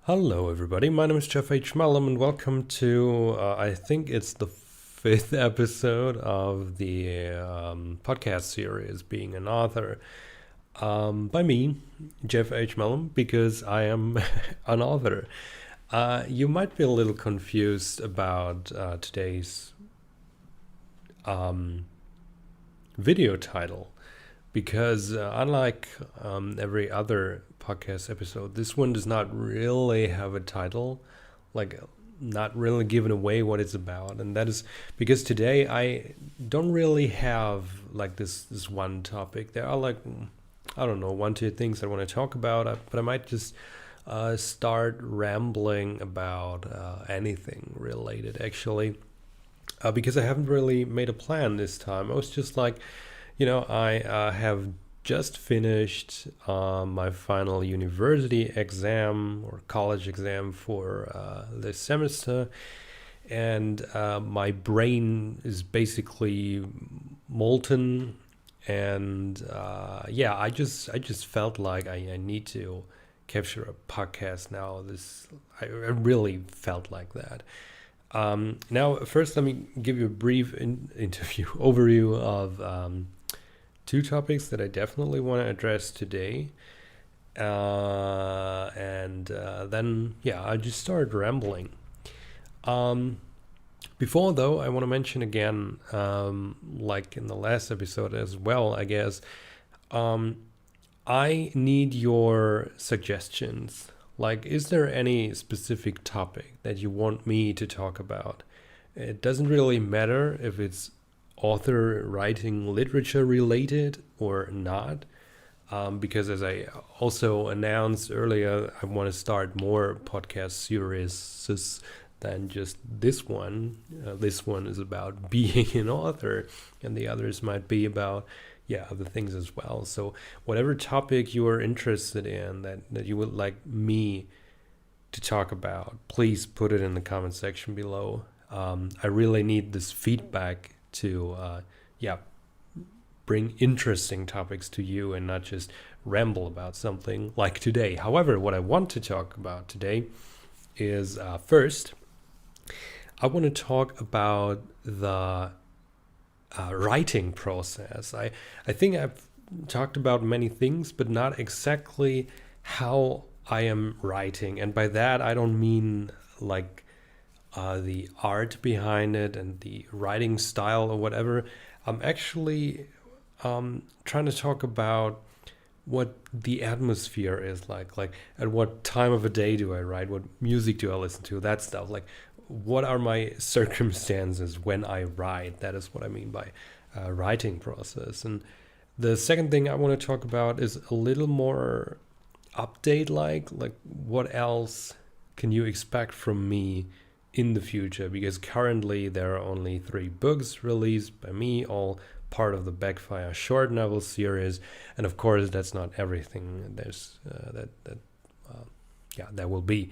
Hello, everybody. My name is Jeff H. Malum, and welcome to, I think it's the fifth episode of the podcast series, Being an Author, by me, Jeff H. Malum, because I am an author. You might be a little confused about today's video title, because unlike every other podcast episode, this one does not really have a title, like not really giving away what it's about. And that is because today I don't really have like this one topic. There are like, I don't know, one, two things I want to talk about, but I might just start rambling about anything related, actually, because I haven't really made a plan this time. I was just like, I have just finished my final university exam or college exam for this semester, and my brain is basically molten. And I just felt like I need to capture a podcast now. I really felt like that. Now, first, let me give you a brief interview overview of two topics that I definitely want to address today. Then I just started rambling. Before, though, I want to mention again, like in the last episode as well, I guess, I need your suggestions. Like, is there any specific topic that you want me to talk about? It doesn't really matter if it's author writing literature related or not, because as I also announced earlier, I want to start more podcast series than just this one. This one is about being an author, and the others might be about other things as well. So whatever topic you are interested in that you would like me to talk about, please put it in the comment section below. I really need this feedback to bring interesting topics to you and not just ramble about something like today. However, what I want to talk about today is first, I want to talk about the writing process. I think I've talked about many things, but not exactly how I am writing. And by that, I don't mean like the art behind it and the writing style or whatever. I'm actually trying to talk about what the atmosphere is like at what time of a day do I write, what music do I listen to, that stuff. Like, what are my circumstances when I write? That is what I mean by writing process. And the second thing I want to talk about is a little more update, like what else can you expect from me in the future, because currently there are only 3 books released by me, all part of the Backfire short novel series. And of course, that's not everything. There's that will be.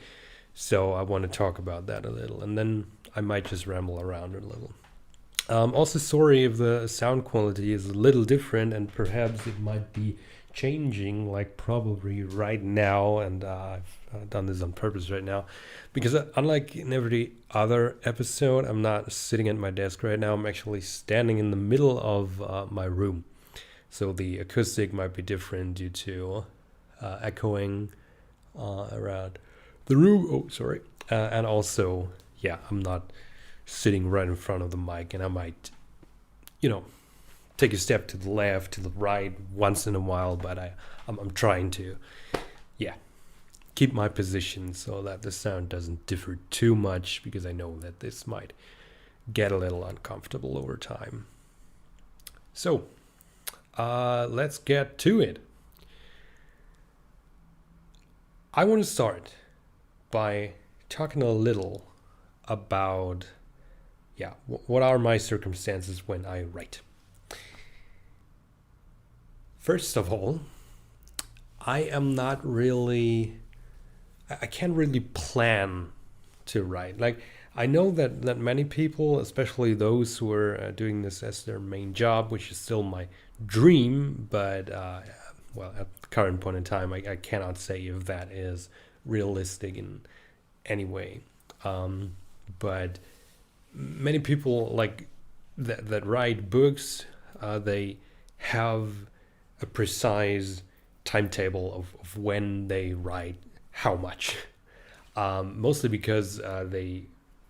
So I want to talk about that a little, and then I might just ramble around a little. Also, sorry if the sound quality is a little different, and perhaps it might be changing, like probably right now, and I've done this on purpose right now, because unlike in every other episode, I'm not sitting at my desk right now. I'm actually standing in the middle of my room, so the acoustic might be different due to echoing around the room. Oh, sorry. And also, I'm not sitting right in front of the mic, and I might, take a step to the left, to the right once in a while, but I'm trying to, keep my position so that the sound doesn't differ too much, because I know that this might get a little uncomfortable over time. So, let's get to it. I want to start by talking a little about, what are my circumstances when I write. First of all, I can't really plan to write. Like, I know that many people, especially those who are doing this as their main job, which is still my dream, but at the current point in time, I cannot say if that is realistic in any way. But many people like that write books, they have a precise timetable of when they write how much. Mostly because they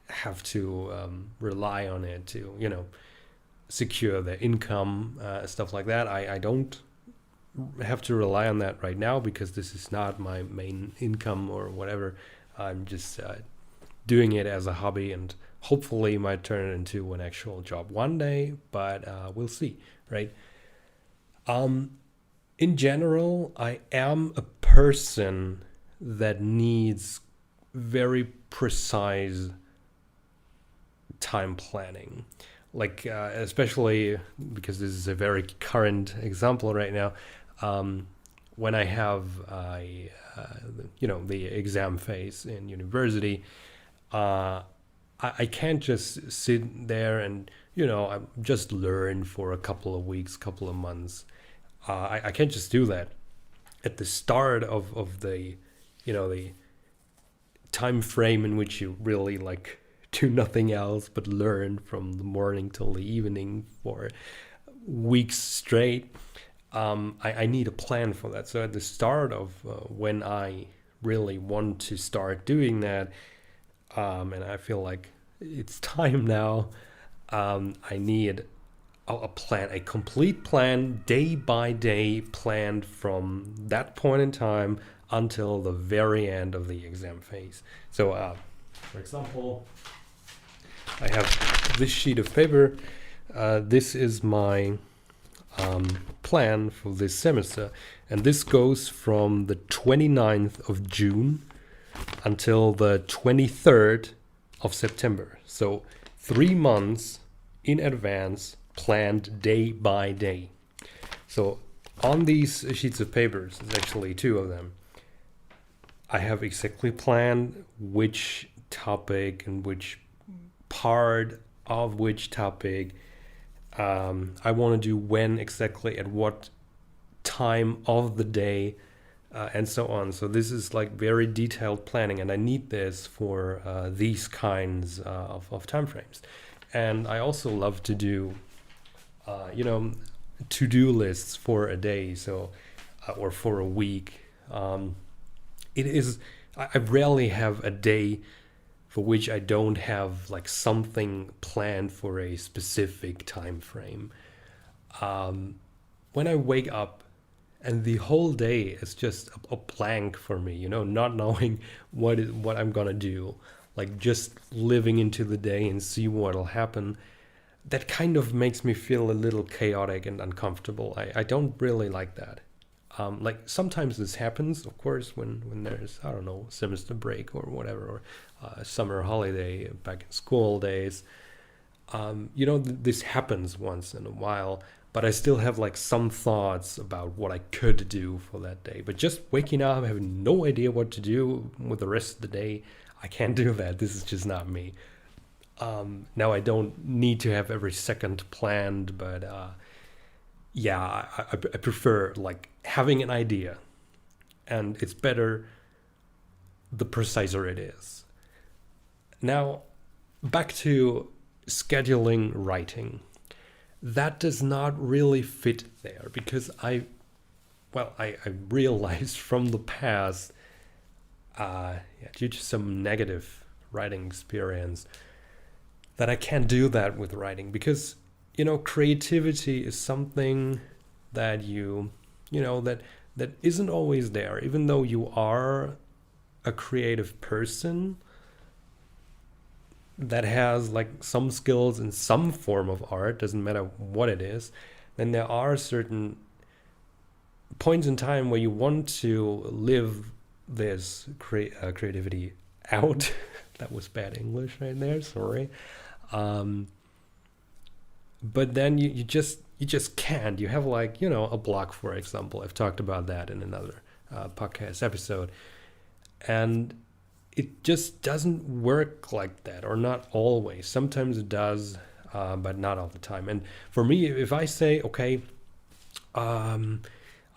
have to rely on it to, secure their income, stuff like that. I don't have to rely on that right now because this is not my main income or whatever. I'm just doing it as a hobby, and hopefully might turn it into an actual job one day, but we'll see, right? In general, I am a person that needs very precise time planning. Like, especially because this is a very current example right now. When I have, the exam phase in university, I can't just sit there and, just learn for a couple of weeks, couple of months. I can't just do that. At the start of the, the time frame in which you really like do nothing else but learn from the morning till the evening for weeks straight, I need a plan for that. So at the start of when I really want to start doing that, and I feel like it's time now, I need a plan, a complete plan, day by day, planned from that point in time until the very end of the exam phase. So, for example, I have this sheet of paper. This is my plan for this semester, and this goes from the 29th of June until the 23rd of September. So 3 months in advance, planned day by day. So on these sheets of papers, there's actually 2 of them, I have exactly planned which topic and which part of which topic I want to do when exactly, at what time of the day, and so on. So this is like very detailed planning, and I need this for these kinds of time frames. And I also love to do, to-do lists for a day, so or for a week. I rarely have a day for which I don't have like something planned for a specific time frame. When I wake up and the whole day is just a blank for me, not knowing what I'm gonna do, like just living into the day and see what'll happen, that kind of makes me feel a little chaotic and uncomfortable. I don't really like that. Like sometimes this happens, of course, when there's, I don't know, semester break or whatever, or summer holiday, back in school days. This happens once in a while, but I still have like some thoughts about what I could do for that day. But just waking up, having no idea what to do with the rest of the day, I can't do that. This is just not me. Now I don't need to have every second planned, but I prefer like having an idea, and it's better the preciser it is. Now, back to scheduling writing. That does not really fit there because I realized from the past, due to some negative writing experience, that I can't do that with writing because, creativity is something that that isn't always there. Even though you are a creative person that has like some skills in some form of art, doesn't matter what it is, then there are certain points in time where you want to live this creativity out. That was bad English right there, sorry. But then you just can't. You have like, a block, for example. I've talked about that in another podcast episode. And it just doesn't work like that, or not always. Sometimes it does, but not all the time. And for me, if I say, okay,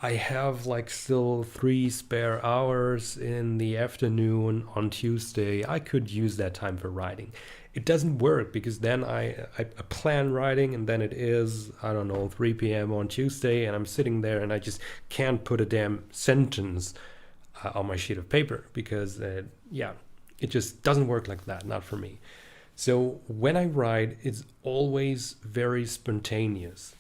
I have like still 3 spare hours in the afternoon on Tuesday. I could use that time for writing. It doesn't work because then I plan writing and then it is, I don't know, 3 p.m. on Tuesday and I'm sitting there and I just can't put a damn sentence on my sheet of paper because, yeah, it just doesn't work like that, not for me. So when I write, it's always very spontaneous.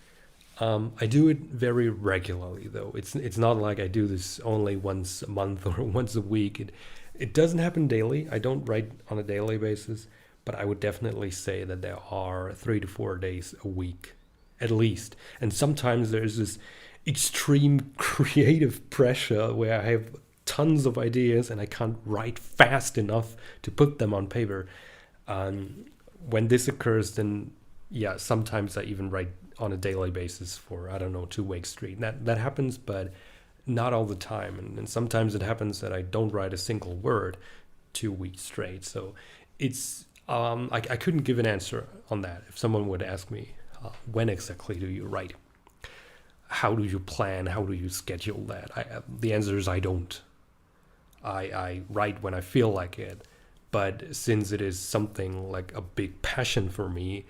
I do it very regularly, though. It's not like I do this only once a month or once a week. It doesn't happen daily. I don't write on a daily basis, but I would definitely say that there are 3 to 4 days a week, at least. And sometimes there's this extreme creative pressure where I have tons of ideas and I can't write fast enough to put them on paper. When this occurs, then yeah, sometimes I even write on a daily basis for, I don't know, 2 weeks straight. That happens, but not all the time. And sometimes it happens that I don't write a single word 2 weeks straight. So it's I couldn't give an answer on that. If someone would ask me, when exactly do you write? How do you plan? How do you schedule that? The answer is I don't. I write when I feel like it. But since it is something like a big passion for me,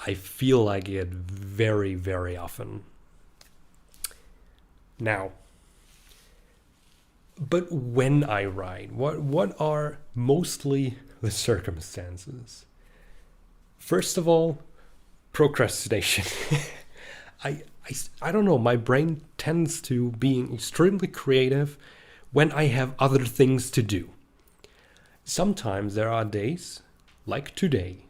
I feel like it very, very often. Now, but when I write, what are mostly the circumstances? First of all, procrastination. I, I don't know, my brain tends to being extremely creative when I have other things to do. Sometimes there are days, like today,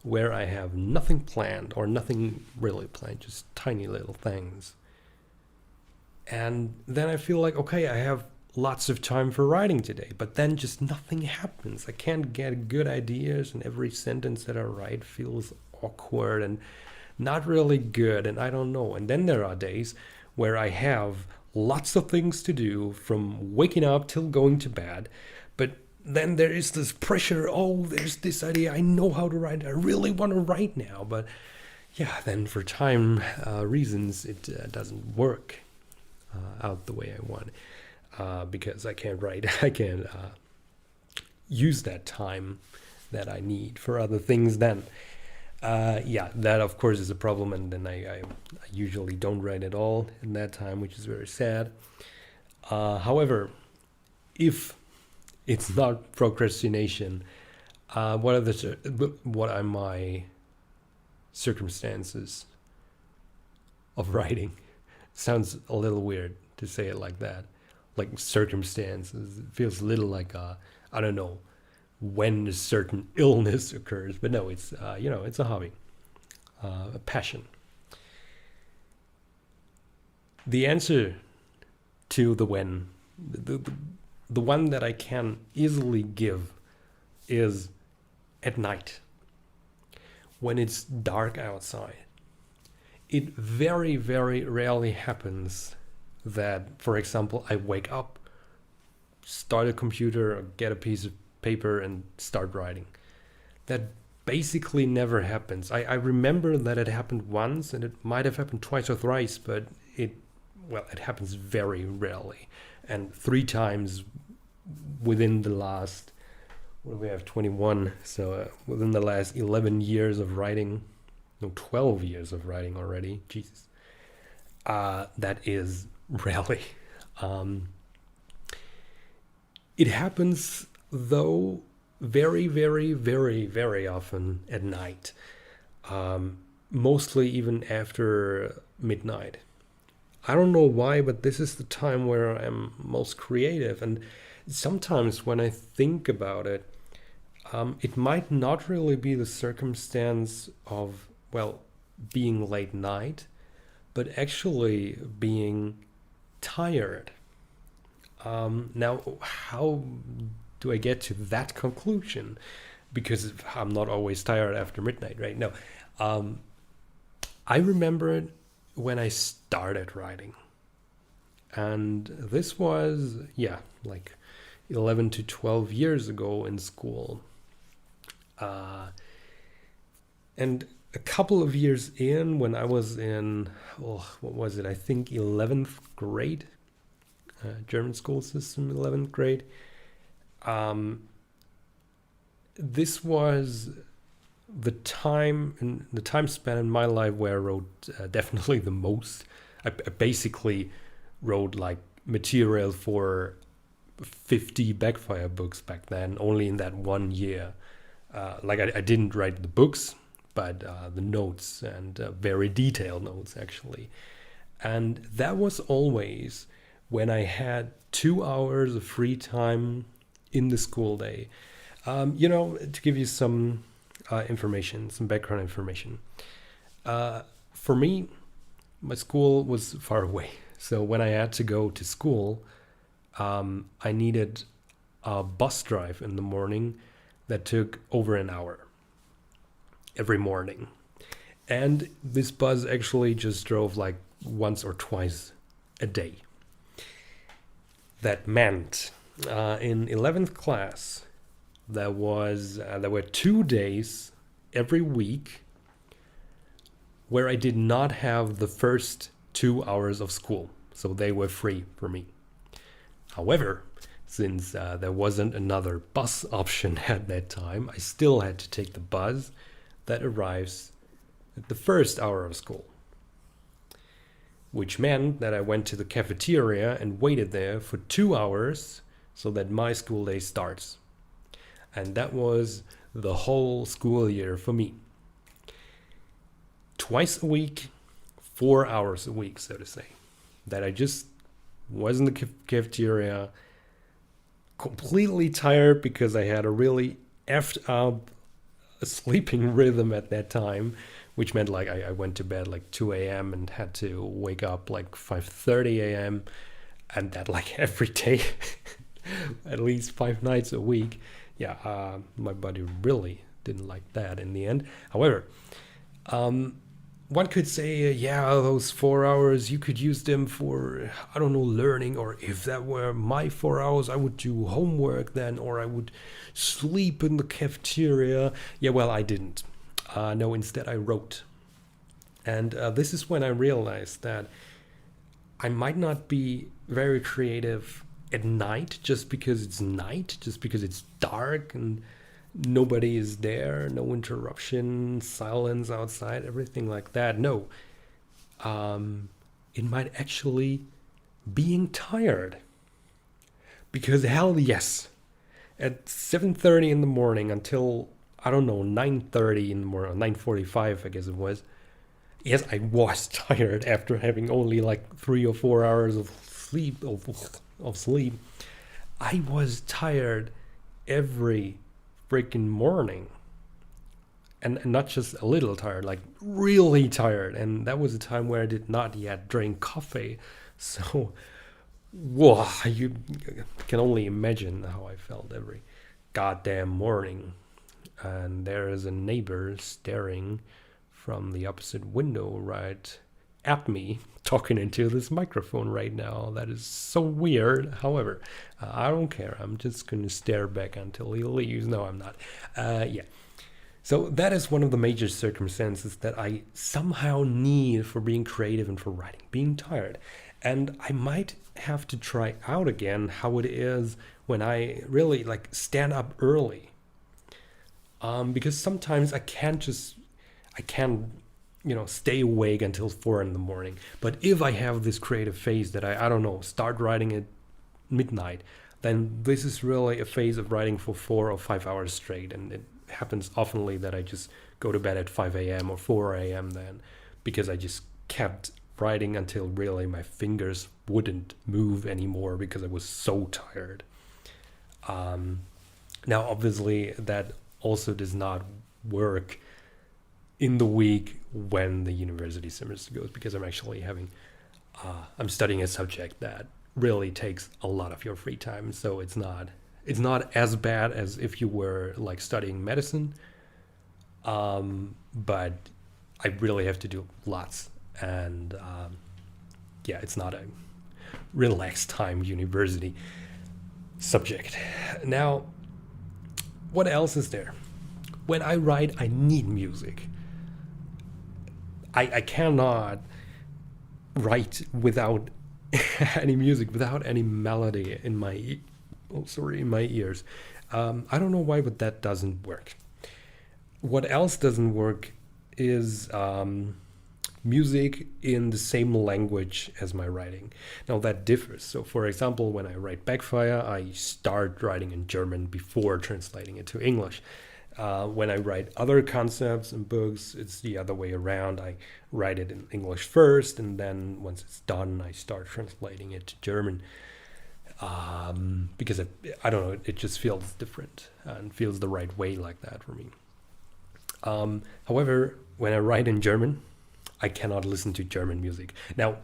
where I have nothing planned or nothing really planned, just tiny little things. And then I feel like, okay, I have lots of time for writing today, but then just nothing happens. I can't get good ideas, and every sentence that I write feels awkward and not really good, and I don't know. And then there are days where I have lots of things to do from waking up till going to bed, but then there is this pressure. Oh, there's this idea. I know how to write. I really want to write now. But yeah, then for time reasons, it doesn't work out the way I want because I can't write. I can't use that time that I need for other things then. Yeah, that of course is a problem. And then I usually don't write at all in that time, which is very sad. However, if it's not procrastination, what are my circumstances of writing? Sounds a little weird to say it like that. Like circumstances, it feels a little like I don't know when a certain illness occurs, but no, it's it's a hobby, a passion. The answer to the when, the one that I can easily give is at night when it's dark outside. It very, very rarely happens that, for example, I wake up, start a computer, or get a piece of paper and start writing. That basically never happens. I remember that it happened once, and it might have happened twice or thrice, but it happens very rarely. And 3 times within the last, what do we have, 21, so within the last 11 years of writing, no, 12 years of writing already, Jesus, that is rarely. It happens, though, very, very, very, very often at night, mostly even after midnight. I don't know why, but this is the time where I'm most creative. And sometimes when I think about it, it might not really be the circumstance of, well, being late night, but actually being tired. Now, how do I get to that conclusion? Because I'm not always tired after midnight, right? No. I remember it when I started writing. And this was, like 11 to 12 years ago in school. And a couple of years in, when I was in, what was it? I think 11th grade, German school system, 11th grade. Um, this was the time span in my life where I wrote definitely the most. I basically wrote like material for 50 backfire books back then, only in that 1 year. I didn't write the books, but the notes, and very detailed notes actually. And that was always when I had 2 hours of free time in the school day. To give you some information, some background information. For me, my school was far away. So when I had to go to school, I needed a bus drive in the morning that took over an hour every morning. And this bus actually just drove like once or twice a day. That meant in 11th class, there were 2 days every week where I did not have the first 2 hours of school, so they were free for me. However, since there wasn't another bus option at that time, I still had to take the bus that arrives at the first hour of school, which meant that I went to the cafeteria and waited there for 2 hours so that my school day starts. And that was the whole school year for me. Twice a week, 4 hours a week, so to say, that I just was in the cafeteria, completely tired because I had a really effed up sleeping rhythm at that time, which meant like I went to bed like 2 a.m. and had to wake up like 5:30 a.m. and that like every day, at least 5 nights a week. Yeah, my body really didn't like that in the end. However, one could say, yeah, those 4 hours, you could use them for, I don't know, learning, or if that were my 4 hours, I would do homework then, or I would sleep in the cafeteria. Yeah, well, I didn't. No, instead I wrote. And this is when I realized that I might not be very creative at night just because it's night, just because it's dark and nobody is there, no interruption, silence outside, everything like that. No, it might actually being tired, because hell yes, at 7:30 in the morning until I don't know 9:30 in the morning, 9:45 I guess it was. Yes, I was tired after having only like 3 or 4 hours of sleep. Of sleep, I was tired every freaking morning, and not just a little tired, like really tired. And that was a time where I did not yet drink coffee, so whoa, you can only imagine how I felt every goddamn morning. And there is a neighbor staring from the opposite window right at me, talking into this microphone right now. That is so weird. However, I don't care. I'm just going to stare back until he leaves. No, I'm not. Yeah. So that is one of the major circumstances that I somehow need for being creative and for writing, being tired. And I might have to try out again how it is when I really like stand up early. Because sometimes I can't stay awake until 4 in the morning. But if I have this creative phase that I don't know, start writing at midnight, then this is really a phase of writing for 4 or 5 hours straight. And it happens oftenly that I just go to bed at 5 a.m. or 4 a.m. then, because I just kept writing until really my fingers wouldn't move anymore because I was so tired. Now, obviously, that also does not work in the week when the university semester goes, because I'm actually I'm studying a subject that really takes a lot of your free time. So it's not as bad as if you were like studying medicine. But I really have to do lots, and yeah, it's not a relaxed time university subject. Now, what else is there? When I write, I need music. I cannot write without any music, without any melody in my in my ears. I don't know why, but that doesn't work. What else doesn't work is music in the same language as my writing. Now that differs. So, for example, when I write Backfire, I start writing in German before translating it to English. When I write other concepts and books, it's the other way around. I write it in English first, and then once it's done, I start translating it to German. Because I don't know, it just feels different and feels the right way like that for me. However, when I write in German, I cannot listen to German music. Now,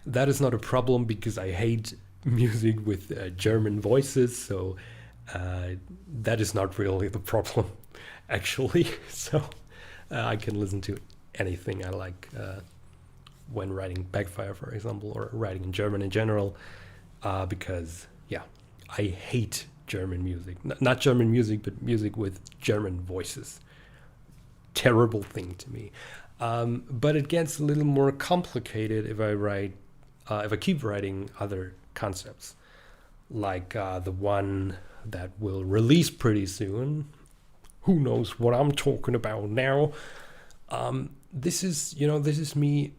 that is not a problem because I hate music with German voices, so that is not really the problem, actually. So I can listen to anything I like when writing Backfire, for example, or writing in German in general, because, yeah, I hate German music. Not German music, but music with German voices. Terrible thing to me. But it gets a little more complicated if I keep writing other concepts, like the one that will release pretty soon. Who knows what I'm talking about now? This is me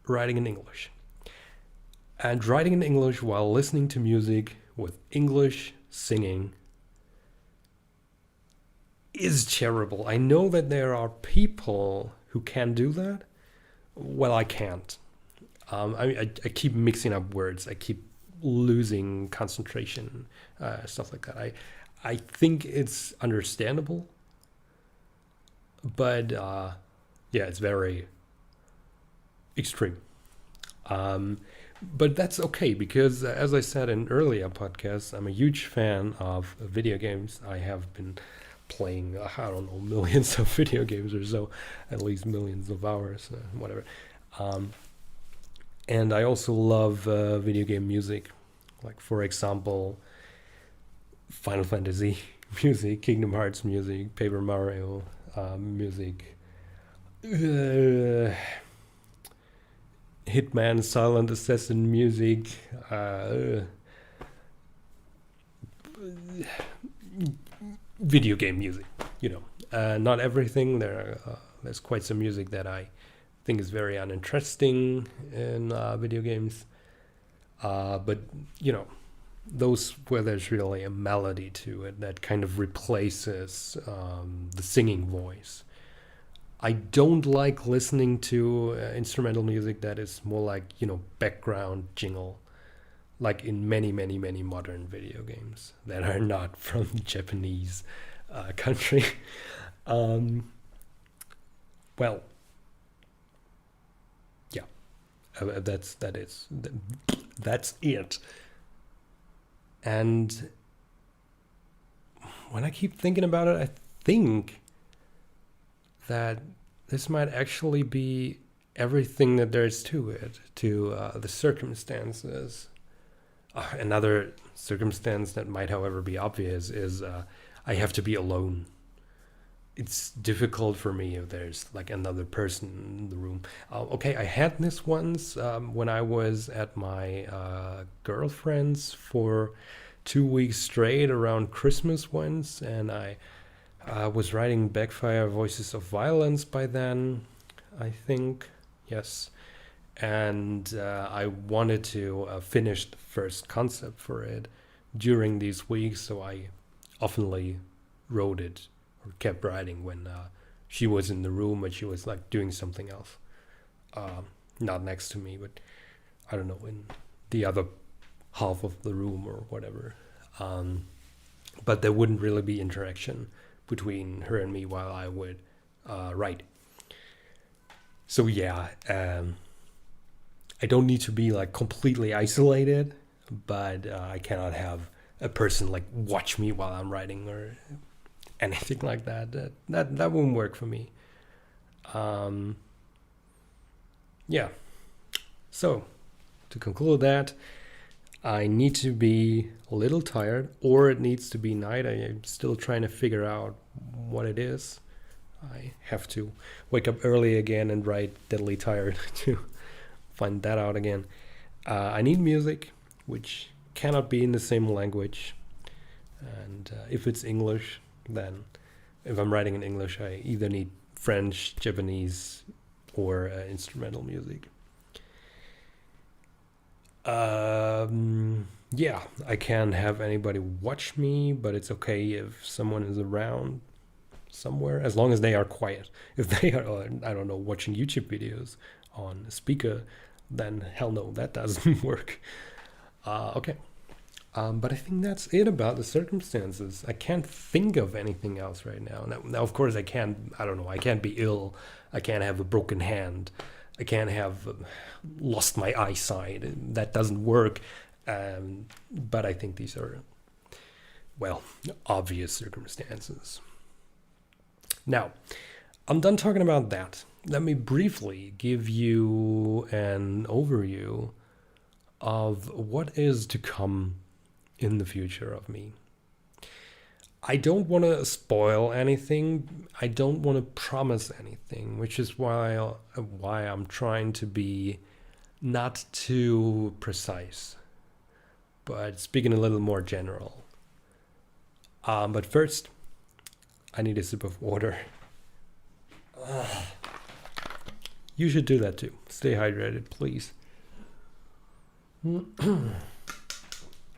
writing in English, and writing in English while listening to music with English singing is terrible. I know that there are people who can do that. Well, I can't. I keep mixing up words. I keep losing concentration, stuff like that. I think it's understandable, but yeah, it's very extreme. But that's okay because, as I said in earlier podcasts, I'm a huge fan of video games. I have been playing, I don't know, millions of video games or so, at least millions of hours, whatever. And I also love video game music, like, for example, Final Fantasy music, Kingdom Hearts music, Paper Mario music, Hitman, Silent Assassin music, video game music, not everything. There's quite some music that I think is very uninteresting in video games, but those where there's really a melody to it that kind of replaces the singing voice. I don't like listening to instrumental music that is more like background jingle, like in many, many, many modern video games that are not from the Japanese country. Well, yeah, that's it. And when I keep thinking about it, I think that this might actually be everything that there is to it, to the circumstances. Another circumstance that might, however, be obvious is I have to be alone. It's difficult for me if there's like another person in the room. Okay, I had this once when I was at my girlfriend's for 2 weeks straight around Christmas once, and I was writing Backfire Voices of Violence by then, I think. Yes. And I wanted to finish the first concept for it during these weeks, so I oftenly wrote it or kept writing when she was in the room and she was like doing something else. Not next to me, but I don't know, in the other half of the room or whatever. But there wouldn't really be interaction between her and me while I would write. So yeah, I don't need to be like completely isolated, but I cannot have a person like watch me while I'm writing or anything like that. That won't work for me. Yeah. So to conclude that, I need to be a little tired, or it needs to be night. I'm still trying to figure out what it is. I have to wake up early again and write Deadly Tired to find that out again. I need music, which cannot be in the same language. And if it's English, then if I'm writing in English, I either need French, Japanese, or instrumental music. Yeah, I can't have anybody watch me, but it's okay if someone is around somewhere, as long as they are quiet. If they are, I don't know, watching YouTube videos on a speaker, then hell no, that doesn't work. Okay. But I think that's it about the circumstances. I can't think of anything else right now. Now, of course, I don't know, I can't be ill. I can't have a broken hand. I can't have lost my eyesight. That doesn't work. But I think these are, well, obvious circumstances. Now, I'm done talking about that. Let me briefly give you an overview of what is to come in the future of me. I don't want to spoil anything. I don't want to promise anything, which is why I'm trying to be not too precise, but speaking a little more general. But first, I need a sip of water. You should do that too. Stay hydrated, please.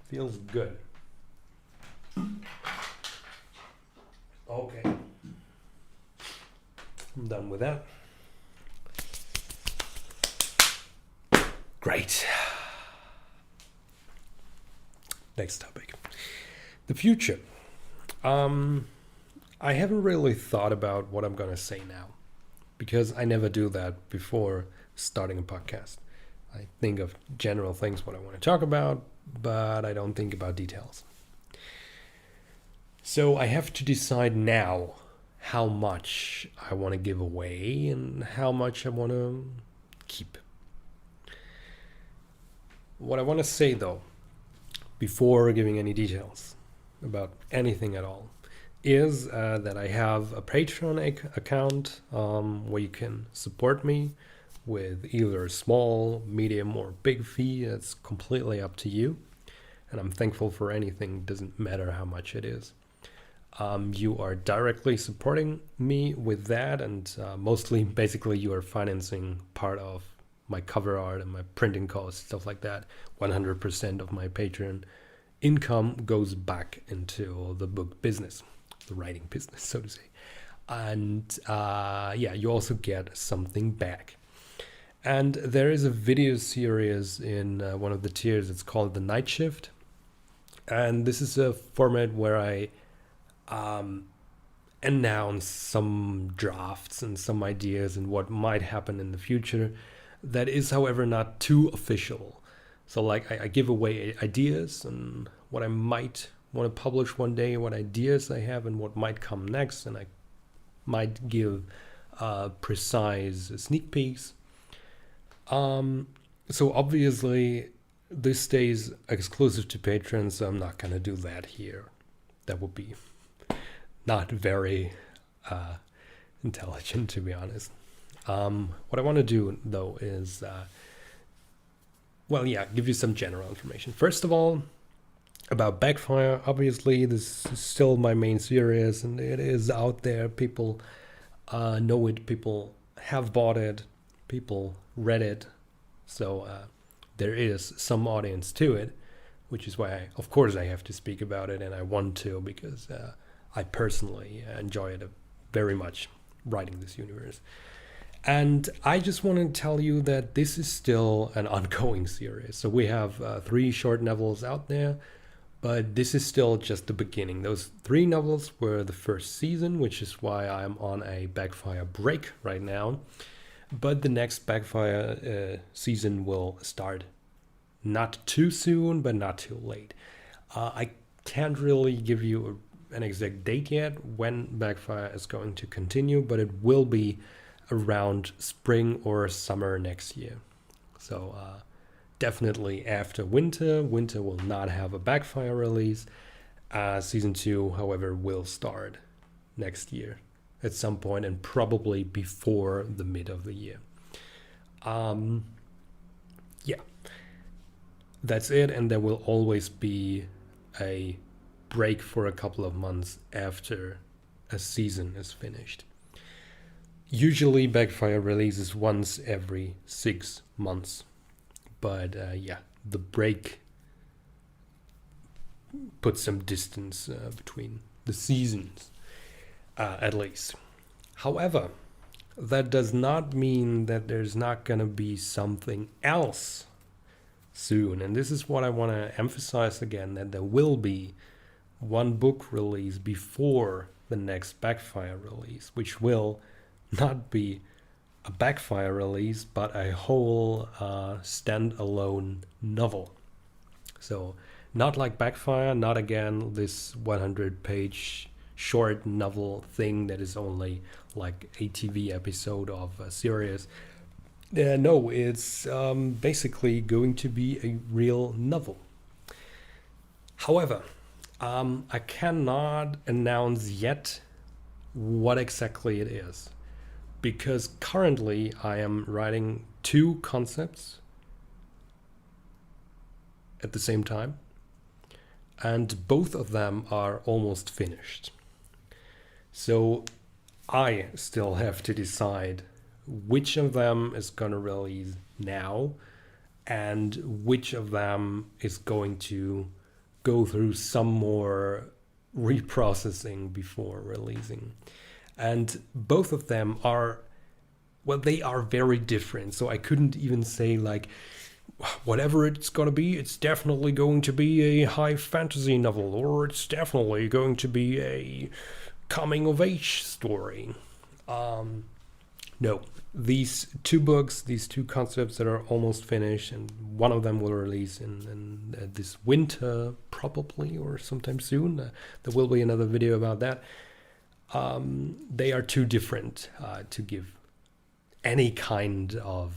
Feels good. Okay. I'm done with that. Great. Next topic. The future. I haven't really thought about what I'm going to say now, because I never do that before starting a podcast. I think of general things, what I want to talk about, but I don't think about details. So I have to decide now how much I want to give away and how much I want to keep. What I want to say, though, before giving any details about anything at all, is that I have a Patreon account where you can support me with either a small, medium, or big fee. It's completely up to you. And I'm thankful for anything. It doesn't matter how much it is. You are directly supporting me with that, and mostly, basically, you are financing part of my cover art and my printing costs, stuff like that. 100% of my Patreon income goes back into the book business, the writing business, so to say. And yeah, you also get something back. And there is a video series in one of the tiers. It's called The Night Shift. And this is a format where I announce some drafts and some ideas and what might happen in the future. That is, however, not too official. So like I give away ideas and what I might want to publish one day, what ideas I have and what might come next. And I might give precise sneak peeks. So obviously this stays exclusive to patrons, so I'm not going to do that here. That would be not very intelligent, to be honest. What I want to do, though, is, give you some general information. First of all, about Backfire, obviously, this is still my main series, and it is out there. People know it, people have bought it, people read it, so there is some audience to it, which is why, of course, I have to speak about it, and I want to, because I personally enjoy it very much, writing this universe. And I just want to tell you that this is still an ongoing series. So we have 3 short novels out there, but this is still just the beginning. Those 3 novels were the first season, which is why I'm on a Backfire break right now. But the next Backfire season will start not too soon, but not too late. I can't really give you an exact date yet when Backfire is going to continue, but it will be around spring or summer next year. So definitely after winter. Winter will not have a Backfire release. Season 2, however, will start next year. at some point, and probably before the mid of the year. Yeah, that's it. And there will always be a break for a couple of months after a season is finished. Usually Backfire releases once every 6 months. But yeah, the break puts some distance between the seasons, at least. However, that does not mean that there's not going to be something else soon. And this is what I want to emphasize again, that there will be one book release before the next Backfire release, which will not be a Backfire release, but a whole standalone novel. So not like Backfire, not again this 100-page short novel thing that is only like a TV episode of a series. No, it's basically going to be a real novel. However, I cannot announce yet what exactly it is, because currently I am writing 2 concepts at the same time, and both of them are almost finished. So I still have to decide which of them is going to release now and which of them is going to go through some more reprocessing before releasing. And both of them are, well, they are very different. So I couldn't even say like, whatever it's going to be, it's definitely going to be a high fantasy novel, or it's definitely going to be a coming of age story. No, these 2 books, these 2 concepts that are almost finished, and one of them will release in this winter probably, or sometime soon. There will be another video about that. They are too different to give any kind of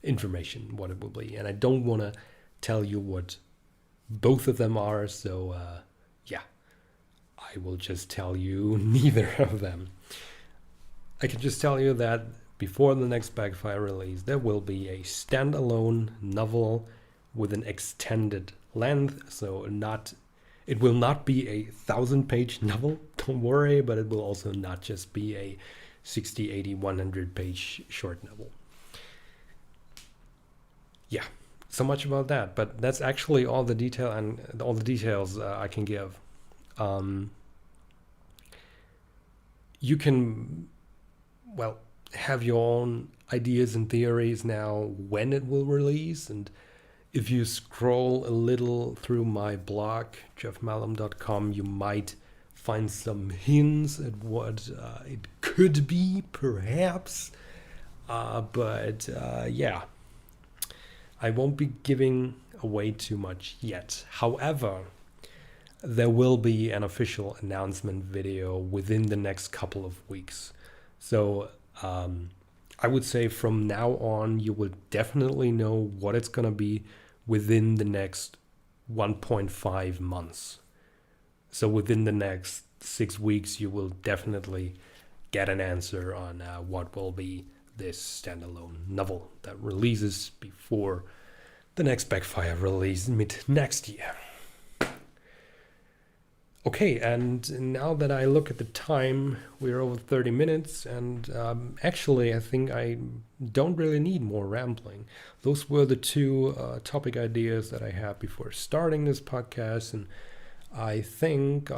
information what it will be, and I don't want to tell you what both of them are, so yeah, I will just tell you neither of them. I can just tell you that before the next Backfire release there will be a standalone novel with an extended length, so it will not be a 1,000-page novel, don't worry, but it will also not just be a 60, 80, 100-page short novel. Yeah, so much about that, but that's actually all the detail and all the details I can give. You can, well, have your own ideas and theories now when it will release, and if you scroll a little through my blog, jeffmalum.com, you might find some hints at what it could be, perhaps. But yeah, I won't be giving away too much yet. However, there will be an official announcement video within the next couple of weeks. So I would say from now on, you will definitely know what it's going to be within the next 1.5 months. So within the next 6 weeks, you will definitely get an answer on what will be this standalone novel that releases before the next Backfire release mid next year. Okay, and now that I look at the time, we're over 30 minutes, and actually I think I don't really need more rambling. Those were the 2 topic ideas that I had before starting this podcast, and I think,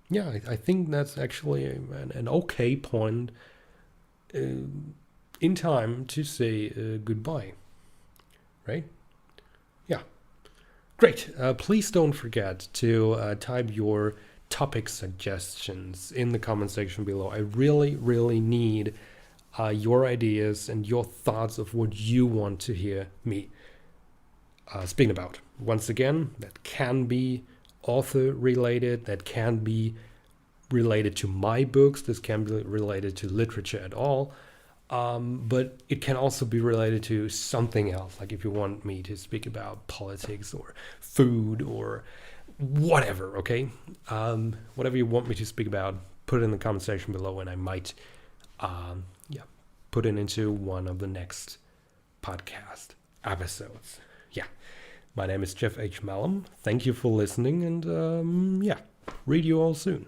yeah, I think that's actually an okay point in time to say goodbye, right? Yeah. Great. Please don't forget to type your topic suggestions in the comment section below. I really, really need your ideas and your thoughts of what you want to hear me speaking about. Once again, that can be author related, that can be related to my books, this can be related to literature at all. But it can also be related to something else, like if you want me to speak about politics or food or whatever, okay? Whatever you want me to speak about, put it in the comment section below, and I might put it into one of the next podcast episodes. Yeah. My name is Jeff H. Malum. Thank you for listening, and read you all soon.